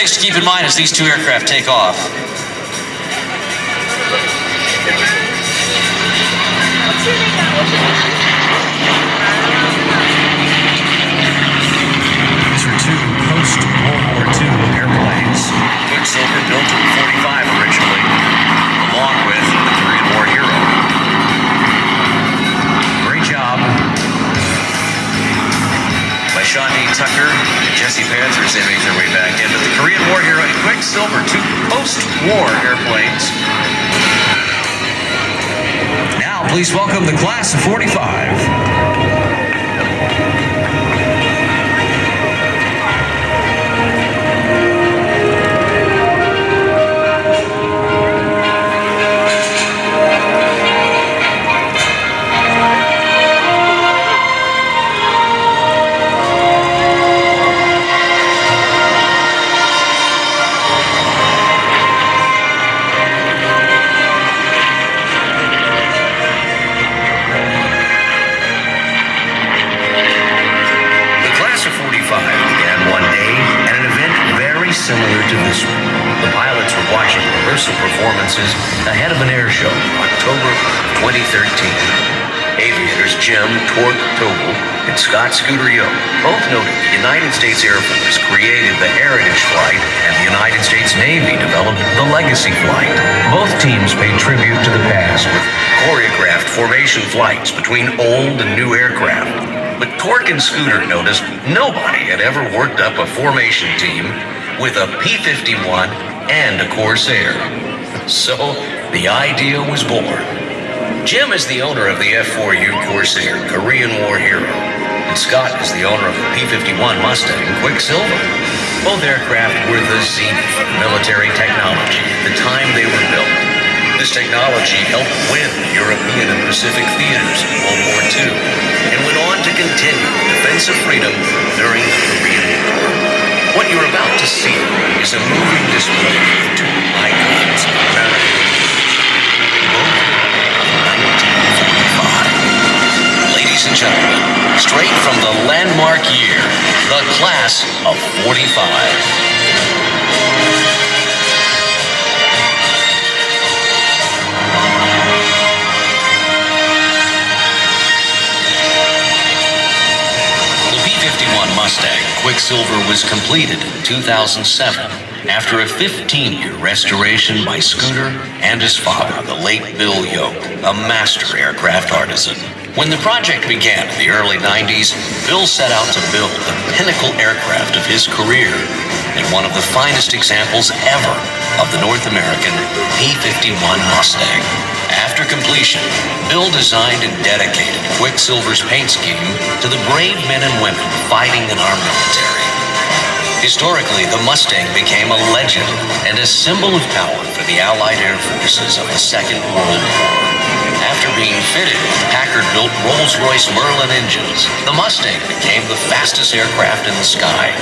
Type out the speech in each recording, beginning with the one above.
things to keep in mind as these two aircraft take off. These are two post-World War II airplanes. Quicksilver built in 45 originally, along with the Korean War hero. Great job By Shawnee Tucker and Jesse Panther as they make their way back in. But the Korean War hero and Quicksilver, two post-war airplanes. Now, please welcome the class of 45. Similar to this one. The pilots were watching rehearsal performances ahead of an airshow in October 2013. Aviators Jim Tobul and Scott Scooter Yoak both noted the United States Air Force created the Heritage Flight and the United States Navy developed the Legacy Flight. Both teams paid tribute to the past with choreographed formation flights between old and new aircraft. But Torque and Scooter noticed nobody had ever worked up a formation team with a P-51 and a Corsair. So the idea was born. Jim is the owner of the F4U Corsair, Korean War hero, and Scott is the owner of the P-51 Mustang, Quicksilver. Both aircraft were the zenith of military technology at the time they were built. This technology helped win European and Pacific theaters in World War II and went on to continue the defense of freedom during the Korean War. What you're about to see is a moving display of two icons of American in 1945. Ladies and gentlemen, straight from the landmark year, the class of 45. Mustang Quicksilver was completed in 2007 after a 15-year restoration by Scooter and his father, the late Bill Yoak, a master aircraft artisan. When the project began in the early 90s, Bill set out to build the pinnacle aircraft of his career and one of the finest examples ever of the North American P-51 Mustang. After completion, Bill designed and dedicated Quicksilver's paint scheme to the brave men and women fighting in our military. Historically, the Mustang became a legend and a symbol of power for the Allied air forces of the Second World War. After being fitted with Packard-built Rolls-Royce Merlin engines, the Mustang became the fastest aircraft in the sky.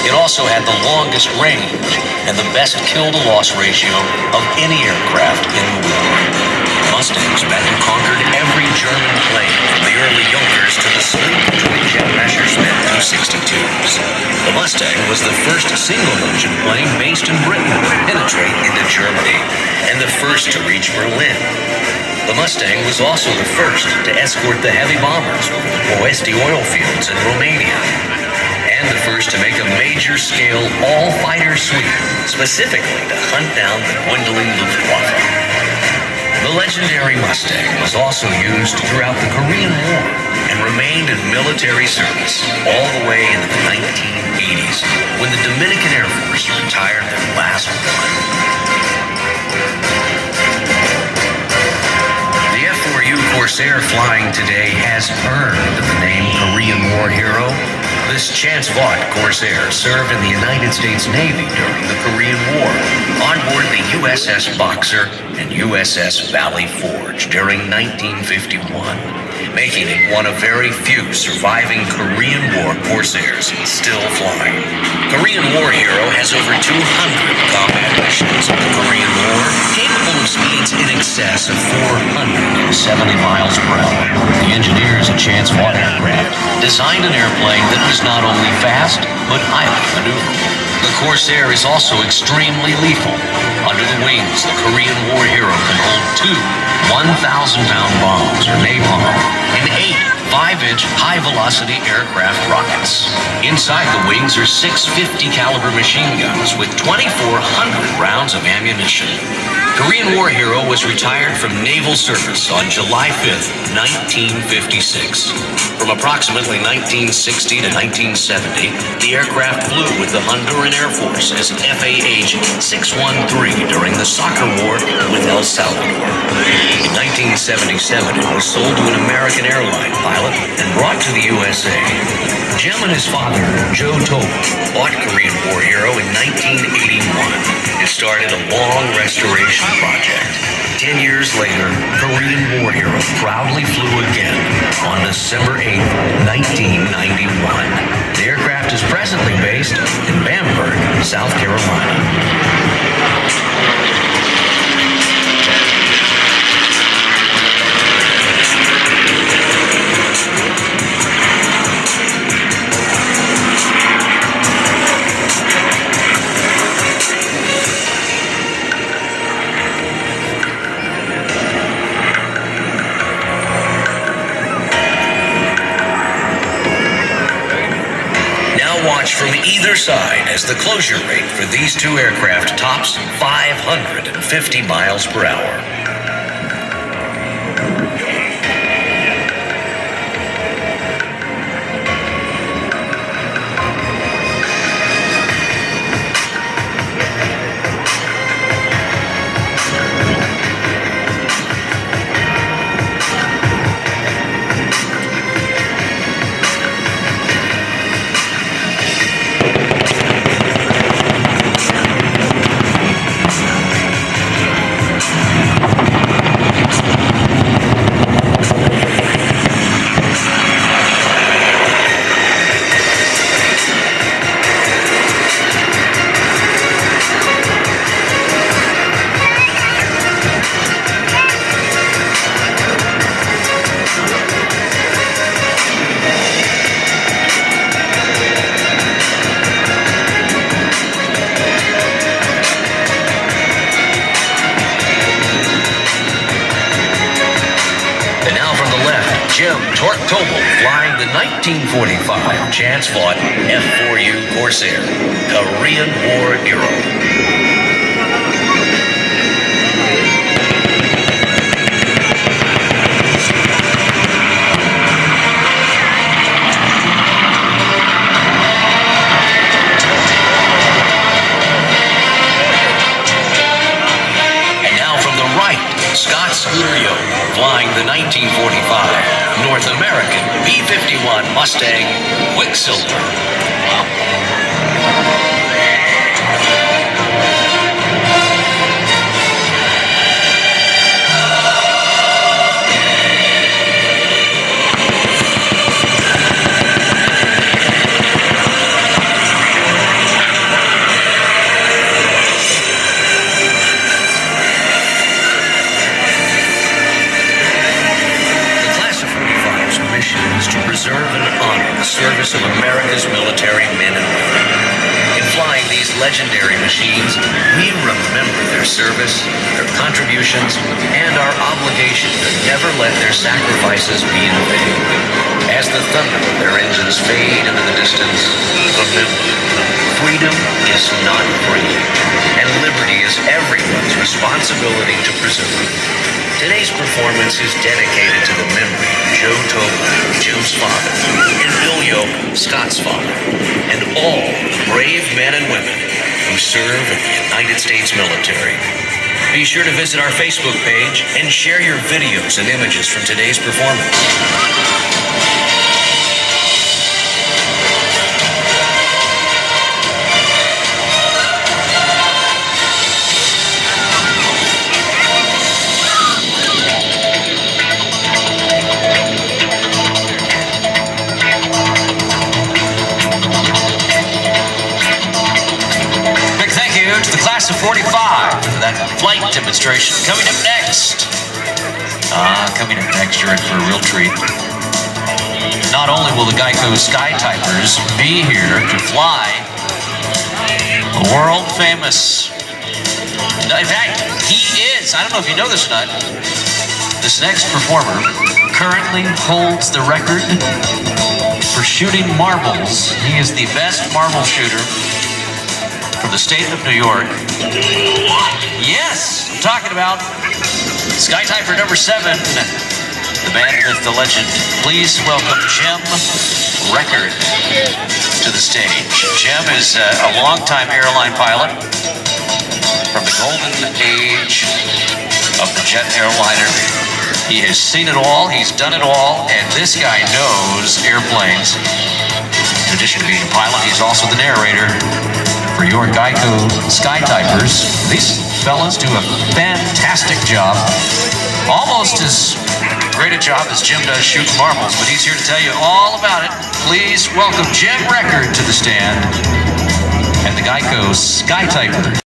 It also had the longest range and the best kill-to-loss ratio of any aircraft in the war. Mustangs met and conquered every German plane, from the early Junkers to the sleek twin-jet Messerschmitt 262s. The Mustang was the first single-engine plane based in Britain to penetrate into Germany, and the first to reach Berlin. The Mustang was also the first to escort the heavy bombers over the Ploesti oil fields in Romania, and the first to make a major-scale all-fighter sweep, specifically to hunt down the dwindling Luftwaffe. The legendary Mustang was also used throughout the Korean War and remained in military service all the way into the 1980s, when the Dominican Air Force retired their last one. The F4U Corsair flying today has earned the name Korean War hero. This chance-bought Corsair served in the United States Navy during the Korean War, on board the USS Boxer and USS Valley Forge during 1951, making it one of very few surviving Korean War Corsairs still flying. Korean War hero has over 200 combat missions in the Korean War, capable of speeds in excess of 470 miles per hour. The engineers at Chance-Bought Aircraft designed an airplane that was not only fast, but highly maneuverable. The Corsair is also extremely lethal. Under the wings, the Korean War hero can hold two 1,000-pound bombs, or napalm, and 8 5-inch high-velocity aircraft rockets. Inside the wings are 6 50-caliber machine guns with 2,400 rounds of ammunition. Korean War hero was retired from naval service on July 5th, 1956. From approximately 1960 to 1970, the aircraft flew with the Honduran Air Force as FAH-613 during the soccer war with El Salvador. In 1977, it was sold to an American airline pilot and brought to the USA. Jim and his father, Joe Tobul, bought Korean War hero in 1981. It started a long restoration project. 10 years later, Korean War hero proudly flew again on December 8, 1991. The aircraft is presently based in Bamberg, South Carolina. Watch from either side as the closure rate for these two aircraft tops 550 miles per hour. Jim Tobul flying the 1945 chance-fought F4U Corsair, Korean War hero. Yoak flying the 1945 North American P-51 Mustang Quicksilver. Preserve and honor the service of America's military men and women. In flying these legendary machines, we remember their service, their contributions, and our obligation to never let their sacrifices be in vain. As the thunder of their engines fade into the distance, remember, freedom is not free, and liberty is everyone's responsibility to preserve. Today's performance is dedicated to the memory of Joe Tobul, Jim's father, and Bill Yoak, Scott's father, and all the brave men and women who serve in the United States military. Be sure to visit our Facebook page and share your videos and images from today's performance. Class of 45 for that flight demonstration. Coming up next. You're in for a real treat. Not only will the Geico Sky Typers be here to fly World famous. In fact, he is, I don't know if you know this or not, this next performer currently holds the record for shooting marbles. He is the best marble shooter from the state of New York. Yes, I'm talking about Sky Typer number 7, the man with the legend. Please welcome Jim Record to the stage. Jim is a longtime airline pilot from the golden age of the jet airliner. He has seen it all, he's done it all, and this guy knows airplanes. In addition to being a pilot, he's also the narrator for your Geico Sky Typers. These fellas do a fantastic job. Almost as great a job as Jim does shooting marbles, but he's here to tell you all about it. Please welcome Jim Record to the stand and the Geico Sky Typer.